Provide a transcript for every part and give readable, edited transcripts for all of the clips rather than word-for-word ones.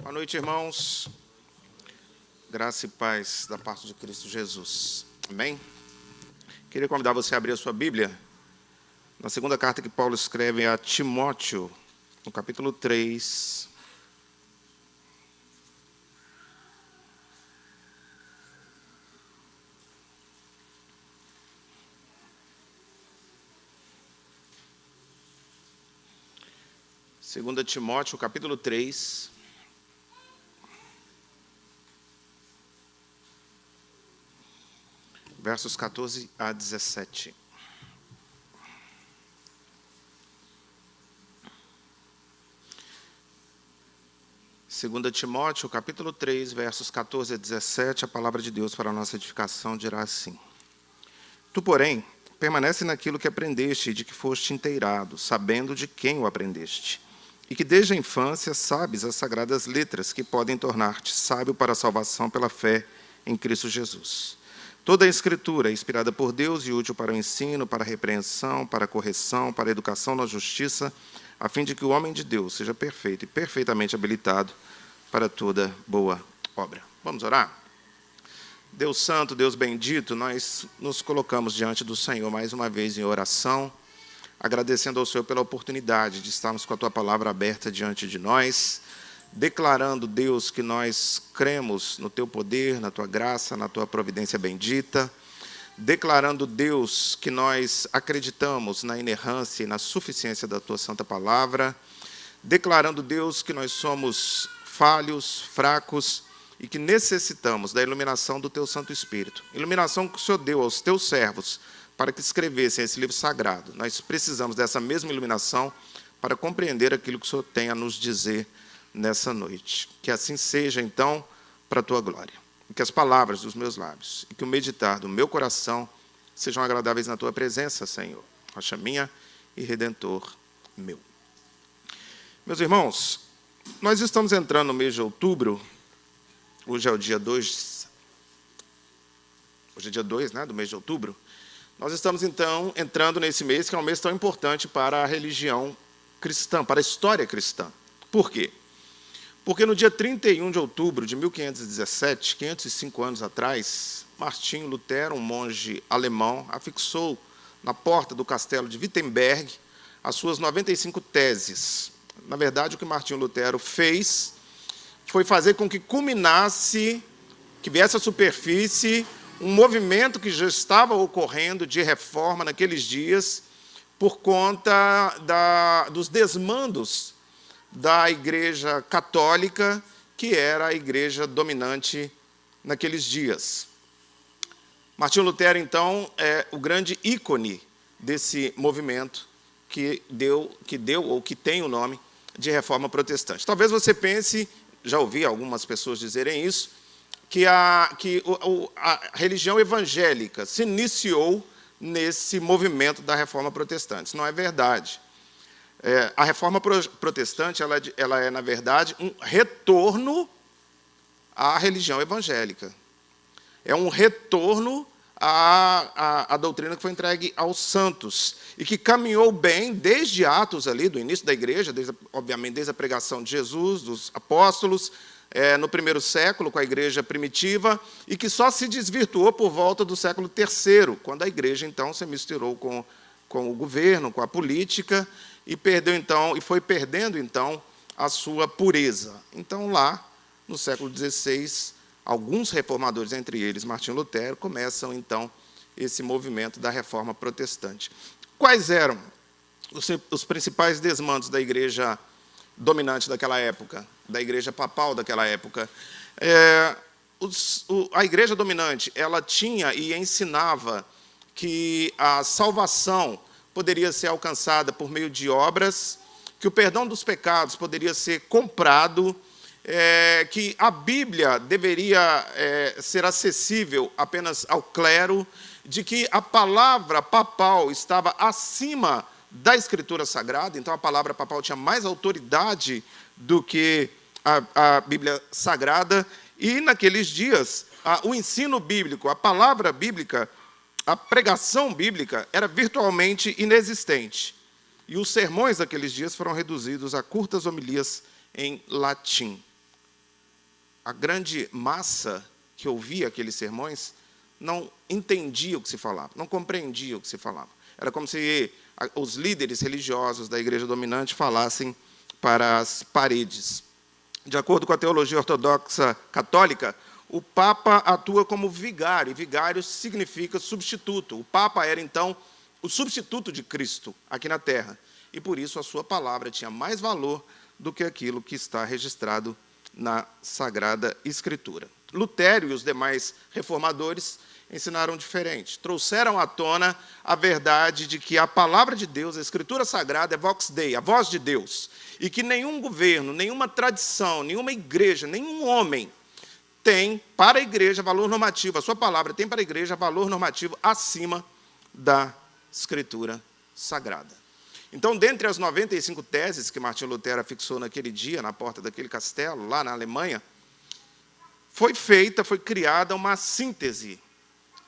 Boa noite, irmãos. Graça e paz da parte de Cristo Jesus. Amém? Queria convidar você a abrir a sua Bíblia na segunda carta que Paulo escreve a Timóteo, no capítulo 3. Segunda Timóteo, capítulo 3. Versos 14 a 17. Segunda Timóteo, capítulo 3, versos 14 a 17, a palavra de Deus para a nossa edificação dirá assim: Tu, porém, permanece naquilo que aprendeste e de que foste inteirado, sabendo de quem o aprendeste, e que desde a infância sabes as sagradas letras que podem tornar-te sábio para a salvação pela fé em Cristo Jesus. Toda a Escritura é inspirada por Deus e útil para o ensino, para a repreensão, para a correção, para a educação na justiça, a fim de que o homem de Deus seja perfeito e perfeitamente habilitado para toda boa obra. Vamos orar? Deus santo, Deus bendito, nós nos colocamos diante do Senhor mais uma vez em oração, agradecendo ao Senhor pela oportunidade de estarmos com a Tua palavra aberta diante de nós, declarando, Deus, que nós cremos no Teu poder, na Tua graça, na Tua providência bendita, declarando, Deus, que nós acreditamos na inerrância e na suficiência da Tua santa palavra, declarando, Deus, que nós somos falhos, fracos e que necessitamos da iluminação do Teu Santo Espírito, iluminação que o Senhor deu aos Teus servos para que escrevessem esse livro sagrado. Nós precisamos dessa mesma iluminação para compreender aquilo que o Senhor tem a nos dizer nessa noite. Que assim seja, então, para a Tua glória. E que as palavras dos meus lábios e que o meditar do meu coração sejam agradáveis na Tua presença, Senhor, rocha minha e Redentor meu. Meus irmãos, nós estamos entrando no mês de outubro. Hoje é o dia 2. Hoje é dia 2, né, do mês de outubro. Nós estamos, então, entrando nesse mês, que é um mês tão importante para a religião cristã, para a história cristã. Por quê? Porque no dia 31 de outubro de 1517, 505 anos atrás, Martinho Lutero, um monge alemão, afixou na porta do castelo de Wittenberg as suas 95 teses. Na verdade, o que Martinho Lutero fez foi fazer com que culminasse, que viesse à superfície, um movimento que já estava ocorrendo de reforma naqueles dias por conta dos desmandos da Igreja Católica, que era a igreja dominante naqueles dias. Martinho Lutero, então, é o grande ícone desse movimento que tem o nome de Reforma Protestante. Talvez você pense, já ouvi algumas pessoas dizerem isso, que a religião evangélica se iniciou nesse movimento da Reforma Protestante. Isso não é verdade. A Reforma Protestante ela é, na verdade, um retorno à religião evangélica. É um retorno à doutrina que foi entregue aos santos e que caminhou bem desde Atos, ali, do início da igreja, obviamente desde a pregação de Jesus, dos apóstolos, no primeiro século, com a igreja primitiva, e que só se desvirtuou por volta do século III, quando a igreja, então, se misturou com o governo, com a política, e foi perdendo, então, a sua pureza. Então, lá, no século XVI, alguns reformadores, entre eles Martinho Lutero, começam, então, esse movimento da Reforma Protestante. Quais eram os principais desmandos da igreja dominante daquela época, da igreja papal daquela época? A igreja dominante, ela tinha e ensinava que a salvação poderia ser alcançada por meio de obras, que o perdão dos pecados poderia ser comprado, que a Bíblia deveria ser acessível apenas ao clero, de que a palavra papal estava acima da Escritura Sagrada, então a palavra papal tinha mais autoridade do que a Bíblia Sagrada, e naqueles dias o ensino bíblico, a palavra bíblica, a pregação bíblica era virtualmente inexistente. E os sermões daqueles dias foram reduzidos a curtas homilias em latim. a grande massa que ouvia aqueles sermões não entendia o que se falava, não compreendia o que se falava. Era como se os líderes religiosos da igreja dominante falassem para as paredes. De acordo com a teologia ortodoxa católica, o Papa atua como vigário, e vigário significa substituto. O Papa era, então, o substituto de Cristo aqui na Terra, e por isso a sua palavra tinha mais valor do que aquilo que está registrado na Sagrada Escritura. Lutero e os demais reformadores ensinaram diferente. Trouxeram à tona a verdade de que a palavra de Deus, a Escritura Sagrada, é vox Dei, a voz de Deus, e que nenhum governo, nenhuma tradição, nenhuma igreja, nenhum homem tem para a igreja valor normativo, a sua palavra tem para a igreja valor normativo acima da Escritura Sagrada. Então, dentre as 95 teses que Martinho Lutero fixou naquele dia, na porta daquele castelo, lá na Alemanha, foi criada uma síntese,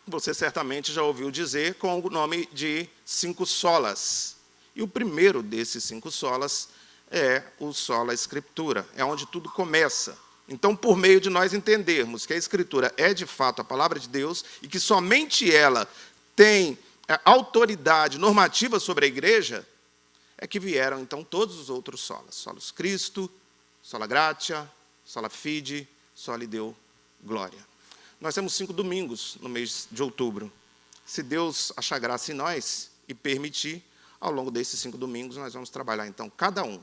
você certamente já ouviu dizer, com o nome de 5 solas. E o primeiro desses 5 solas é o sola Scriptura, é onde tudo começa. Então, por meio de nós entendermos que a Escritura é, de fato, a palavra de Deus, e que somente ela tem autoridade normativa sobre a igreja, é que vieram, então, todos os outros solas. Solus Christo, sola gratia, sola fide, soli Deo gloria. Nós temos 5 domingos no mês de outubro. Se Deus achar graça em nós e permitir, ao longo desses 5 domingos, nós vamos trabalhar, então, cada um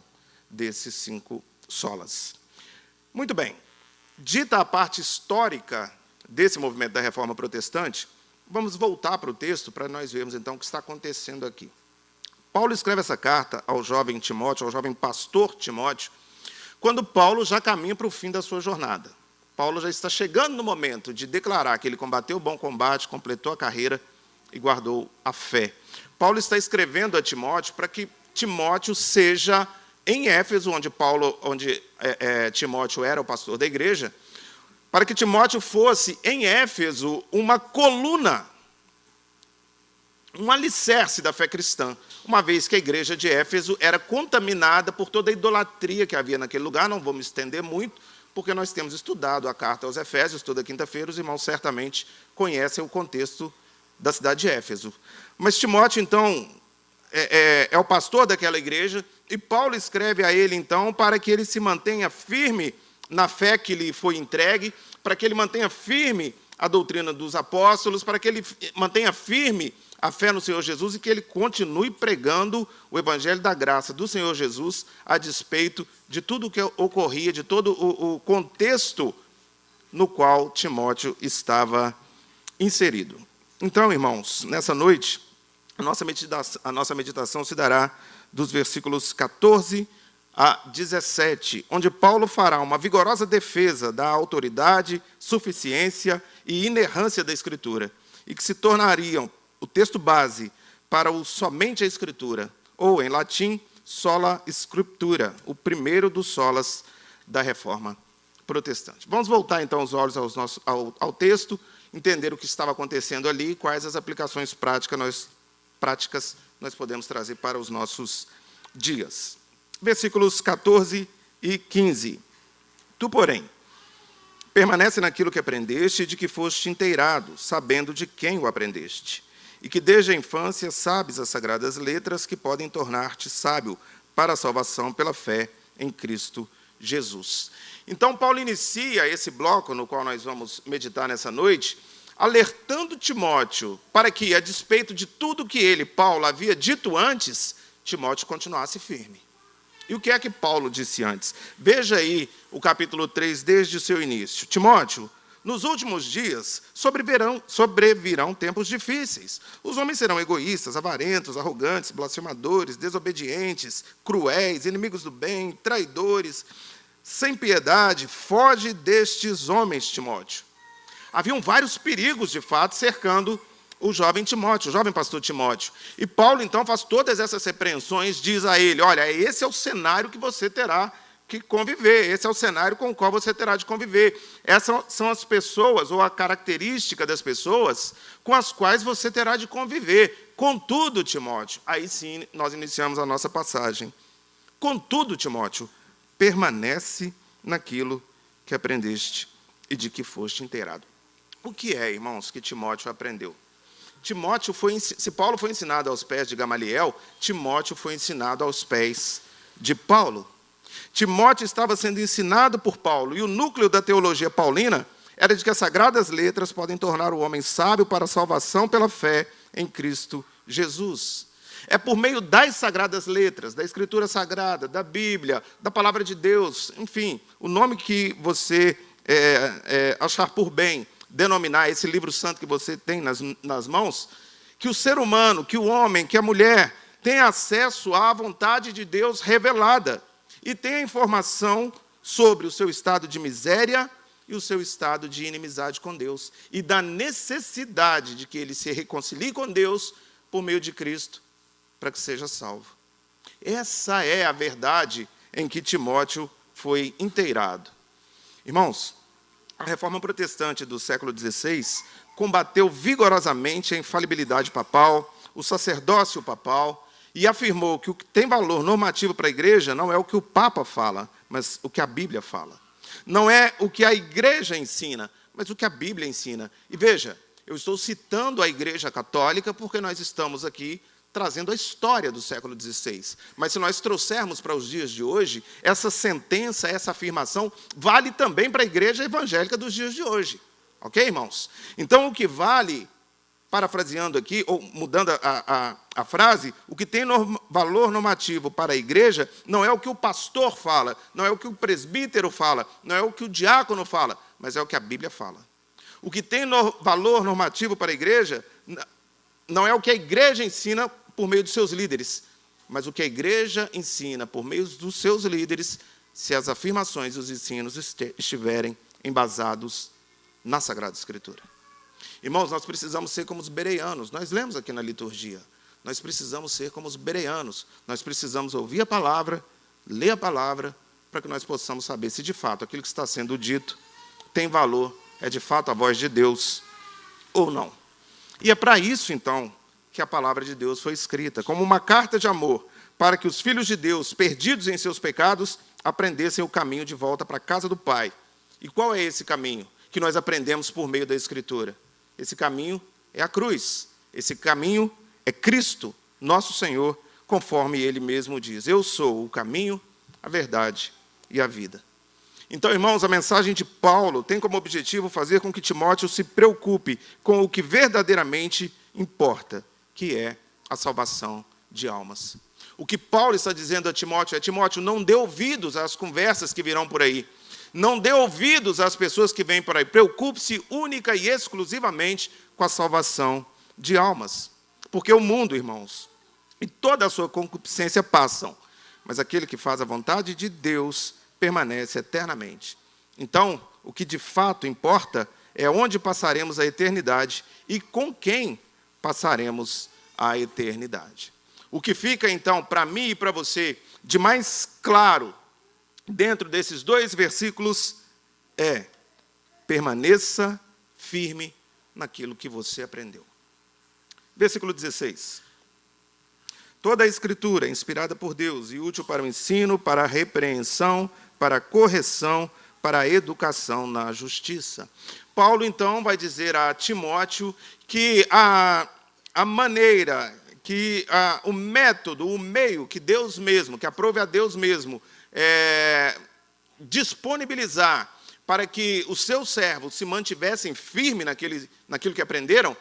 desses 5 solas. Muito bem. Dita a parte histórica desse movimento da Reforma Protestante, vamos voltar para o texto para nós vermos, então, o que está acontecendo aqui. Paulo escreve essa carta ao jovem Timóteo, ao jovem pastor Timóteo, quando Paulo já caminha para o fim da sua jornada. Paulo já está chegando no momento de declarar que ele combateu o bom combate, completou a carreira e guardou a fé. Paulo está escrevendo a Timóteo para que Timóteo seja, em Éfeso, onde Timóteo era o pastor da igreja, para que Timóteo fosse, em Éfeso, uma coluna, um alicerce da fé cristã, uma vez que a igreja de Éfeso era contaminada por toda a idolatria que havia naquele lugar. Não vamos estender muito, porque nós temos estudado a carta aos Efésios toda quinta-feira, os irmãos certamente conhecem o contexto da cidade de Éfeso. Mas Timóteo, então, é o pastor daquela igreja, e Paulo escreve a ele, então, para que ele se mantenha firme na fé que lhe foi entregue, para que ele mantenha firme a doutrina dos apóstolos, para que ele mantenha firme a fé no Senhor Jesus e que ele continue pregando o evangelho da graça do Senhor Jesus a despeito de tudo o que ocorria, de todo o contexto no qual Timóteo estava inserido. Então, irmãos, nessa noite, a nossa meditação se dará dos versículos 14 a 17, onde Paulo fará uma vigorosa defesa da autoridade, suficiência e inerrância da Escritura, e que se tornariam o texto base para o somente a Escritura, ou, em latim, sola Scriptura, o primeiro dos solas da Reforma Protestante. Vamos voltar, então, os olhos ao texto, entender o que estava acontecendo ali e quais as aplicações práticas nós podemos trazer para os nossos dias. Versículos 14 e 15. Tu, porém, permanece naquilo que aprendeste e de que foste inteirado, sabendo de quem o aprendeste, e que desde a infância sabes as sagradas letras que podem tornar-te sábio para a salvação pela fé em Cristo Jesus. Então, Paulo inicia esse bloco, no qual nós vamos meditar nessa noite, alertando Timóteo para que, a despeito de tudo que ele, Paulo, havia dito antes, Timóteo continuasse firme. E o que é que Paulo disse antes? Veja aí o capítulo 3, desde o seu início. Timóteo, nos últimos dias sobrevirão tempos difíceis. Os homens serão egoístas, avarentos, arrogantes, blasfemadores, desobedientes, cruéis, inimigos do bem, traidores, sem piedade. Foge destes homens, Timóteo. Haviam vários perigos, de fato, cercando o jovem Timóteo, o jovem pastor Timóteo. E Paulo, então, faz todas essas repreensões, diz a ele, olha, esse é o cenário que você terá que conviver, esse é o cenário com o qual você terá de conviver. Essas são as pessoas, ou a característica das pessoas, com as quais você terá de conviver. Contudo, Timóteo, aí sim nós iniciamos a nossa passagem. Contudo, Timóteo, permanece naquilo que aprendeste e de que foste inteirado. O que é, irmãos, que Timóteo aprendeu? Se Paulo foi ensinado aos pés de Gamaliel, Timóteo foi ensinado aos pés de Paulo. Timóteo estava sendo ensinado por Paulo, e o núcleo da teologia paulina era de que as sagradas letras podem tornar o homem sábio para a salvação pela fé em Cristo Jesus. É por meio das sagradas letras, da Escritura Sagrada, da Bíblia, da Palavra de Deus, enfim, o nome que você achar por bem denominar esse livro santo que você tem nas mãos, que o ser humano, que o homem, que a mulher tem acesso à vontade de Deus revelada e tem a informação sobre o seu estado de miséria e o seu estado de inimizade com Deus, e da necessidade de que ele se reconcilie com Deus por meio de Cristo, para que seja salvo. Essa é a verdade em que Timóteo foi inteirado. Irmãos, a reforma protestante do século XVI combateu vigorosamente a infalibilidade papal, o sacerdócio papal, e afirmou que o que tem valor normativo para a igreja não é o que o Papa fala, mas o que a Bíblia fala. Não é o que a igreja ensina, mas o que a Bíblia ensina. E veja, eu estou citando a Igreja Católica porque nós estamos aqui trazendo a história do século XVI. Mas se nós trouxermos para os dias de hoje, essa sentença, essa afirmação, vale também para a Igreja Evangélica dos dias de hoje. Ok, irmãos? Então, o que vale, parafraseando aqui, ou mudando a frase, o que tem valor normativo para a igreja não é o que o pastor fala, não é o que o presbítero fala, não é o que o diácono fala, mas é o que a Bíblia fala. O que tem valor normativo para a igreja não é o que a igreja ensina por meio dos seus líderes, mas o que a igreja ensina por meio dos seus líderes, se as afirmações e os ensinos estiverem embasados na Sagrada Escritura. Irmãos, nós precisamos ser como os bereanos. Nós lemos aqui na liturgia. Nós precisamos ser como os bereanos. Nós precisamos ouvir a palavra, ler a palavra, para que nós possamos saber se de fato aquilo que está sendo dito tem valor, é de fato a voz de Deus ou não. E é para isso, então, que a palavra de Deus foi escrita, como uma carta de amor, para que os filhos de Deus, perdidos em seus pecados, aprendessem o caminho de volta para a casa do Pai. E qual é esse caminho que nós aprendemos por meio da Escritura? Esse caminho é a cruz. Esse caminho é Cristo, nosso Senhor, conforme Ele mesmo diz. Eu sou o caminho, a verdade e a vida. Então, irmãos, a mensagem de Paulo tem como objetivo fazer com que Timóteo se preocupe com o que verdadeiramente importa, que é a salvação de almas. O que Paulo está dizendo a Timóteo é: Timóteo, não dê ouvidos às conversas que virão por aí. Não dê ouvidos às pessoas que vêm por aí. Preocupe-se única e exclusivamente com a salvação de almas. Porque o mundo, irmãos, e toda a sua concupiscência passam, mas aquele que faz a vontade de Deus permanece eternamente. Então, o que de fato importa é onde passaremos a eternidade e com quem passaremos a eternidade. O que fica, então, para mim e para você, de mais claro dentro desses dois versículos é: permaneça firme naquilo que você aprendeu. Versículo 16. Toda a Escritura é inspirada por Deus e útil para o ensino, para a repreensão, para a correção, para a educação na justiça. Paulo, então, vai dizer a Timóteo que a maneira, o método, o meio que Deus mesmo, que aprove a Deus mesmo, disponibilizar para que os seus servos se mantivessem firmes naquilo que aprenderam,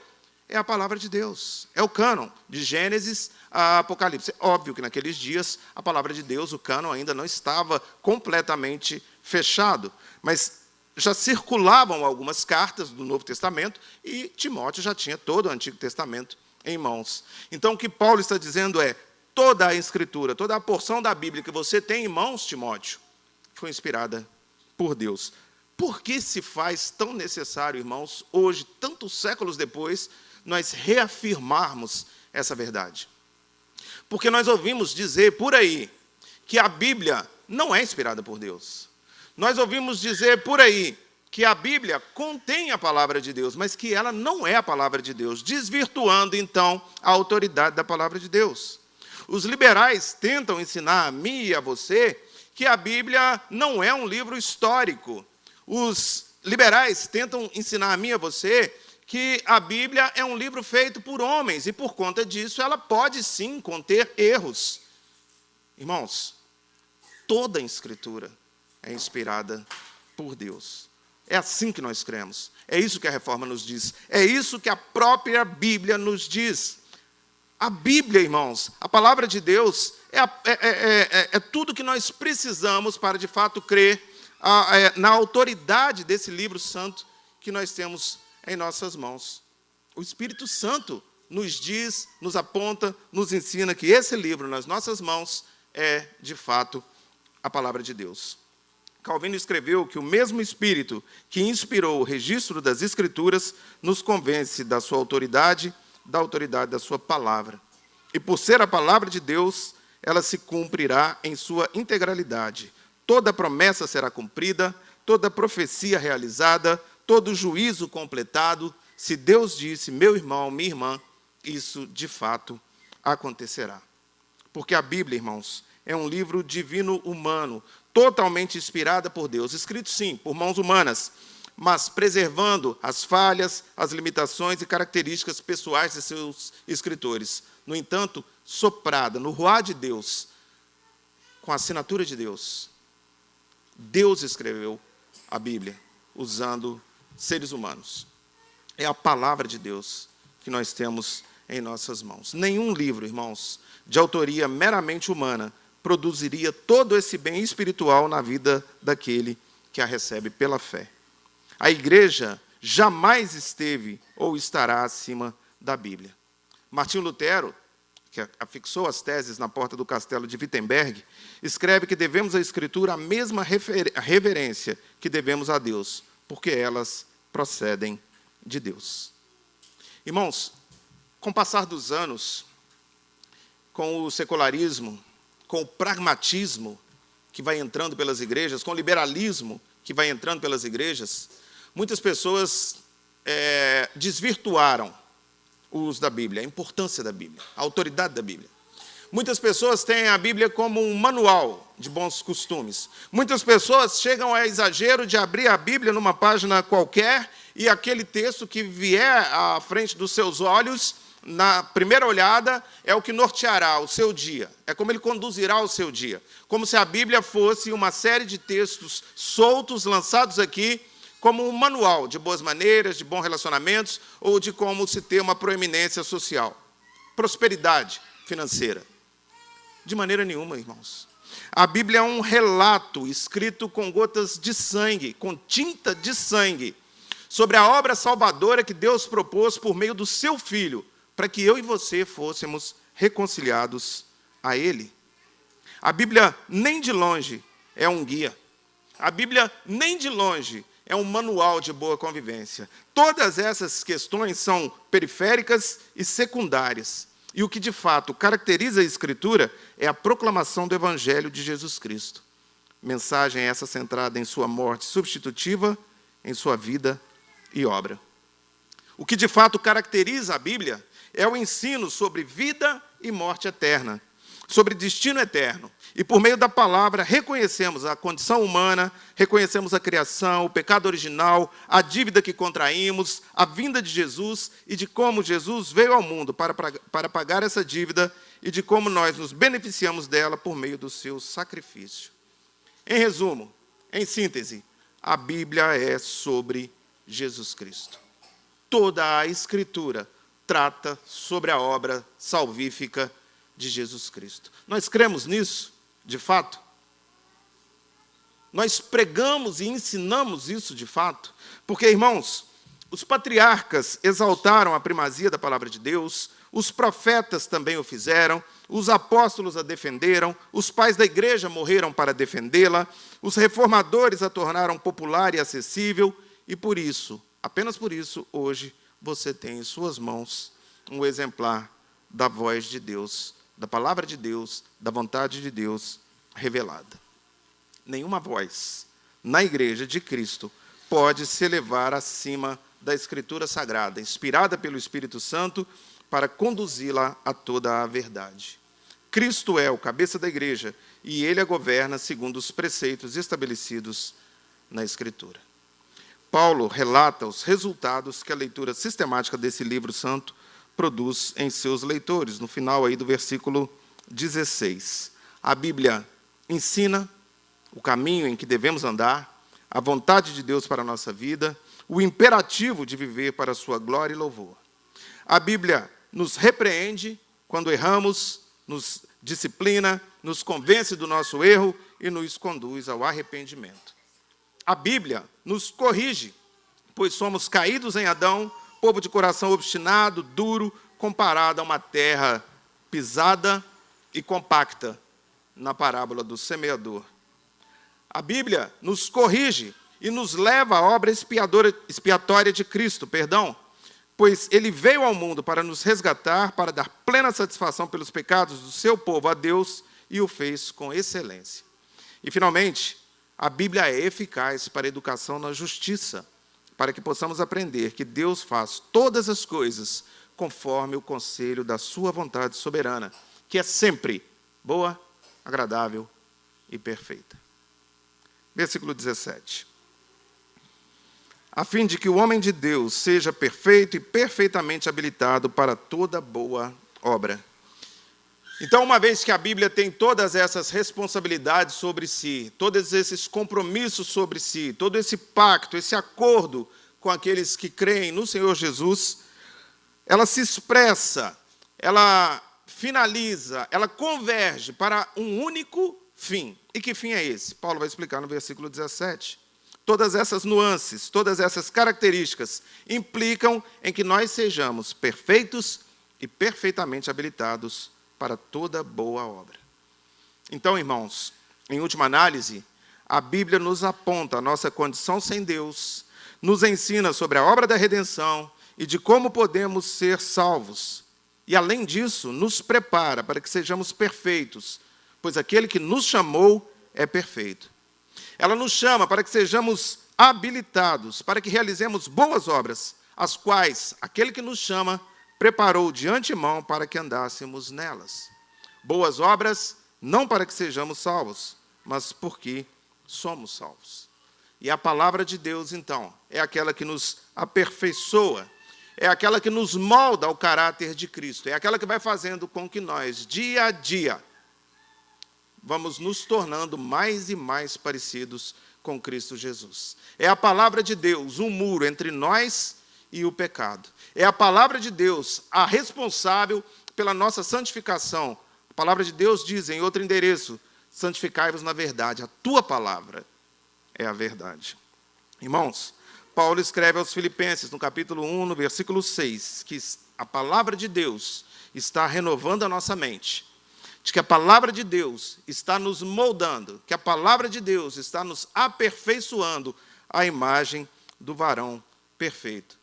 é a palavra de Deus, é o cânon, de Gênesis a Apocalipse. É óbvio que naqueles dias a palavra de Deus, o cânon, ainda não estava completamente fechado, mas já circulavam algumas cartas do Novo Testamento e Timóteo já tinha todo o Antigo Testamento em mãos. Então o que Paulo está dizendo é: toda a Escritura, toda a porção da Bíblia que você tem em mãos, Timóteo, foi inspirada por Deus. Por que se faz tão necessário, irmãos, hoje, tantos séculos depois, nós reafirmarmos essa verdade? Porque nós ouvimos dizer por aí que a Bíblia não é inspirada por Deus. Nós ouvimos dizer por aí que a Bíblia contém a palavra de Deus, mas que ela não é a palavra de Deus, desvirtuando, então, a autoridade da palavra de Deus. Os liberais tentam ensinar a mim e a você que a Bíblia não é um livro histórico. Os liberais tentam ensinar a mim e a você que a Bíblia é um livro feito por homens, e por conta disso ela pode sim conter erros. Irmãos, toda a Escritura é inspirada por Deus. É assim que nós cremos. É isso que a Reforma nos diz. É isso que a própria Bíblia nos diz. A Bíblia, irmãos, a palavra de Deus, é tudo que nós precisamos para, de fato, crer na autoridade desse livro santo que nós temos em nossas mãos. O Espírito Santo nos diz, nos aponta, nos ensina que esse livro nas nossas mãos é, de fato, a palavra de Deus. Calvino escreveu que o mesmo Espírito que inspirou o registro das Escrituras nos convence da sua autoridade, da autoridade da sua palavra. E por ser a palavra de Deus, ela se cumprirá em sua integralidade. Toda promessa será cumprida, toda profecia realizada, todo juízo completado. Se Deus disse, meu irmão, minha irmã, isso de fato acontecerá. Porque a Bíblia, irmãos, é um livro divino humano, totalmente inspirada por Deus, escrito sim, por mãos humanas, mas preservando as falhas, as limitações e características pessoais de seus escritores. No entanto, soprada no ruá de Deus, com a assinatura de Deus. Deus escreveu a Bíblia usando seres humanos. É a palavra de Deus que nós temos em nossas mãos. Nenhum livro, irmãos, de autoria meramente humana, produziria todo esse bem espiritual na vida daquele que a recebe pela fé. A igreja jamais esteve ou estará acima da Bíblia. Martinho Lutero, que afixou as teses na porta do castelo de Wittenberg, escreve que devemos à Escritura a mesma reverência que devemos a Deus, porque elas procedem de Deus. Irmãos, com o passar dos anos, com o secularismo, com o pragmatismo que vai entrando pelas igrejas, com o liberalismo que vai entrando pelas igrejas, muitas pessoas desvirtuaram o uso da Bíblia, a importância da Bíblia, a autoridade da Bíblia. Muitas pessoas têm a Bíblia como um manual de bons costumes. Muitas pessoas chegam ao exagero de abrir a Bíblia numa página qualquer e aquele texto que vier à frente dos seus olhos, na primeira olhada, é o que norteará o seu dia. É como ele conduzirá o seu dia. Como se a Bíblia fosse uma série de textos soltos, lançados aqui, como um manual de boas maneiras, de bons relacionamentos, ou de como se ter uma proeminência social. Prosperidade financeira. De maneira nenhuma, irmãos. A Bíblia é um relato escrito com gotas de sangue, com tinta de sangue, sobre a obra salvadora que Deus propôs por meio do seu Filho, para que eu e você fôssemos reconciliados a Ele. A Bíblia, nem de longe, é um guia. A Bíblia, nem de longe, é um manual de boa convivência. Todas essas questões são periféricas e secundárias. E o que, de fato, caracteriza a Escritura é a proclamação do Evangelho de Jesus Cristo. Mensagem essa centrada em sua morte substitutiva, em sua vida e obra. O que, de fato, caracteriza a Bíblia é o ensino sobre vida e morte eterna, sobre destino eterno. E, por meio da palavra, reconhecemos a condição humana, reconhecemos a criação, o pecado original, a dívida que contraímos, a vinda de Jesus e de como Jesus veio ao mundo para pagar essa dívida e de como nós nos beneficiamos dela por meio do seu sacrifício. Em resumo, em síntese, a Bíblia é sobre Jesus Cristo. Toda a Escritura trata sobre a obra salvífica de Jesus Cristo. Nós cremos nisso, de fato? Nós pregamos e ensinamos isso de fato? Porque, irmãos, os patriarcas exaltaram a primazia da palavra de Deus, os profetas também o fizeram, os apóstolos a defenderam, os pais da igreja morreram para defendê-la, os reformadores a tornaram popular e acessível, e por isso, apenas por isso, hoje, você tem em suas mãos um exemplar da voz de Deus, da palavra de Deus, da vontade de Deus revelada. Nenhuma voz na igreja de Cristo pode se elevar acima da Escritura Sagrada, inspirada pelo Espírito Santo, para conduzi-la a toda a verdade. Cristo é o cabeça da igreja e ele a governa segundo os preceitos estabelecidos na Escritura. Paulo relata os resultados que a leitura sistemática desse livro santo produz em seus leitores, no final aí do versículo 16. A Bíblia ensina o caminho em que devemos andar, a vontade de Deus para a nossa vida, o imperativo de viver para a sua glória e louvor. A Bíblia nos repreende quando erramos, nos disciplina, nos convence do nosso erro e nos conduz ao arrependimento. A Bíblia nos corrige, pois somos caídos em Adão, povo de coração obstinado, duro, comparado a uma terra pisada e compacta, na parábola do semeador. A Bíblia nos corrige e nos leva à obra expiatória de Cristo, pois ele veio ao mundo para nos resgatar, para dar plena satisfação pelos pecados do seu povo a Deus, e o fez com excelência. E, finalmente, a Bíblia é eficaz para a educação na justiça, para que possamos aprender que Deus faz todas as coisas conforme o conselho da sua vontade soberana, que é sempre boa, agradável e perfeita. Versículo 17. A fim de que o homem de Deus seja perfeito e perfeitamente habilitado para toda boa obra. Então, uma vez que a Bíblia tem todas essas responsabilidades sobre si, todos esses compromissos sobre si, todo esse pacto, esse acordo com aqueles que creem no Senhor Jesus, ela se expressa, ela finaliza, ela converge para um único fim. E que fim é esse? Paulo vai explicar no versículo 17. Todas essas nuances, todas essas características implicam em que nós sejamos perfeitos e perfeitamente habilitados para toda boa obra. Então, irmãos, em última análise, a Bíblia nos aponta a nossa condição sem Deus, nos ensina sobre a obra da redenção e de como podemos ser salvos. E, além disso, nos prepara para que sejamos perfeitos, pois aquele que nos chamou é perfeito. Ela nos chama para que sejamos habilitados, para que realizemos boas obras, as quais aquele que nos chama preparou de antemão para que andássemos nelas. Boas obras, não para que sejamos salvos, mas porque somos salvos. E a palavra de Deus, então, é aquela que nos aperfeiçoa, é aquela que nos molda ao caráter de Cristo, é aquela que vai fazendo com que nós, dia a dia, vamos nos tornando mais e mais parecidos com Cristo Jesus. É a palavra de Deus, um muro entre nós e o pecado. É a palavra de Deus a responsável pela nossa santificação. A palavra de Deus diz em outro endereço: santificai-vos na verdade. A tua palavra é a verdade. Irmãos, Paulo escreve aos Filipenses, no capítulo 1, no versículo 6, que a palavra de Deus está renovando a nossa mente, de que a palavra de Deus está nos moldando, que a palavra de Deus está nos aperfeiçoando à imagem do varão perfeito.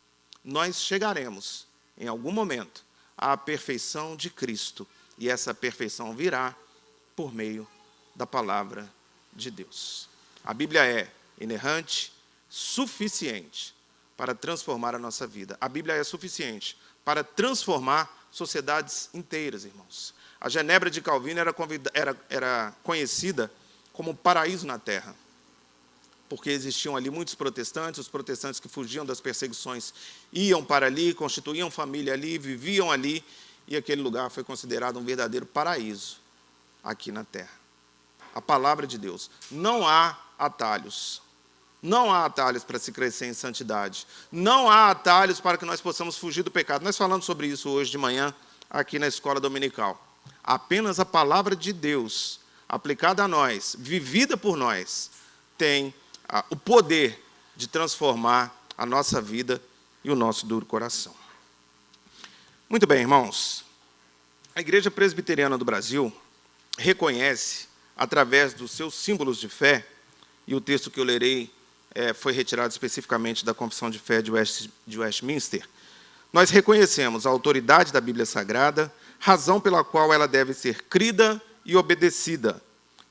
Nós chegaremos, em algum momento, à perfeição de Cristo, e essa perfeição virá por meio da palavra de Deus. A Bíblia é inerrante, suficiente para transformar a nossa vida. A Bíblia é suficiente para transformar sociedades inteiras, irmãos. A Genebra de Calvino era conhecida como um paraíso na terra, porque existiam ali muitos protestantes, os protestantes que fugiam das perseguições iam para ali, constituíam família ali, viviam ali, e aquele lugar foi considerado um verdadeiro paraíso aqui na terra. A palavra de Deus. Não há atalhos. Não há atalhos para se crescer em santidade. Não há atalhos para que nós possamos fugir do pecado. Nós falamos sobre isso hoje de manhã, aqui na escola dominical. Apenas a palavra de Deus, aplicada a nós, vivida por nós, tem o poder de transformar a nossa vida e o nosso duro coração. Muito bem, irmãos. A Igreja Presbiteriana do Brasil reconhece, através dos seus símbolos de fé, e o texto que eu lerei foi retirado especificamente da Confissão de Fé de Westminster, nós reconhecemos a autoridade da Bíblia Sagrada, razão pela qual ela deve ser crida e obedecida,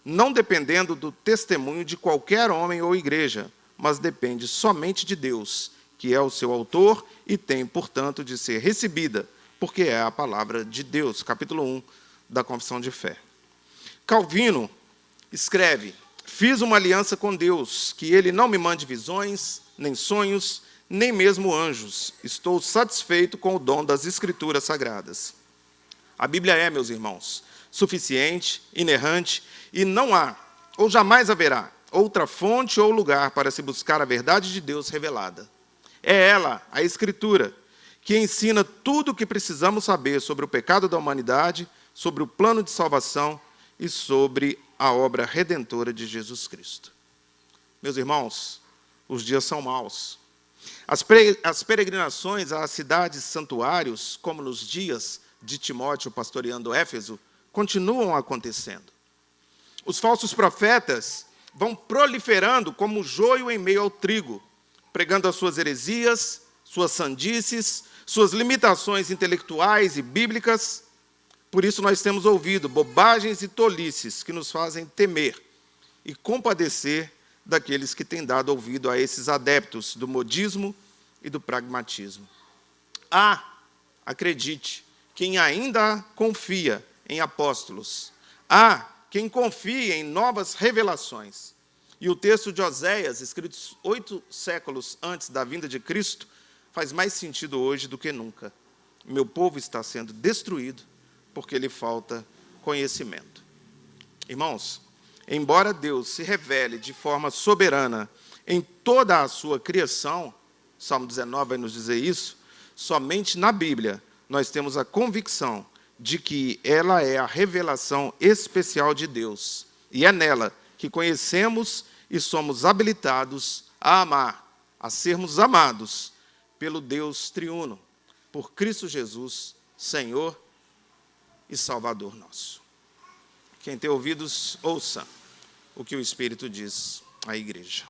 não dependendo do testemunho de qualquer homem ou igreja, mas depende somente de Deus, que é o seu autor e tem, portanto, de ser recebida, porque é a palavra de Deus, capítulo 1 da Confissão de Fé. Calvino escreve: Fiz uma aliança com Deus, que Ele não me mande visões, nem sonhos, nem mesmo anjos. Estou satisfeito com o dom das Escrituras Sagradas. A Bíblia é, meus irmãos, suficiente, inerrante, e não há, ou jamais haverá, outra fonte ou lugar para se buscar a verdade de Deus revelada. É ela, a Escritura, que ensina tudo o que precisamos saber sobre o pecado da humanidade, sobre o plano de salvação e sobre a obra redentora de Jesus Cristo. Meus irmãos, os dias são maus. As peregrinações às cidades santuários, como nos dias de Timóteo pastoreando Éfeso, continuam acontecendo. Os falsos profetas vão proliferando como joio em meio ao trigo, pregando as suas heresias, suas sandices, suas limitações intelectuais e bíblicas. Por isso nós temos ouvido bobagens e tolices que nos fazem temer e compadecer daqueles que têm dado ouvido a esses adeptos do modismo e do pragmatismo. Acredite, quem ainda confia em apóstolos, quem confia em novas revelações. E o texto de Oséias, escrito 8 séculos antes da vinda de Cristo, faz mais sentido hoje do que nunca. Meu povo está sendo destruído porque lhe falta conhecimento. Irmãos, embora Deus se revele de forma soberana em toda a sua criação, Salmo 19 vai nos dizer isso, somente na Bíblia nós temos a convicção de que ela é a revelação especial de Deus. E é nela que conhecemos e somos habilitados a amar, a sermos amados pelo Deus triuno, por Cristo Jesus, Senhor e Salvador nosso. Quem tem ouvidos, ouça o que o Espírito diz à igreja.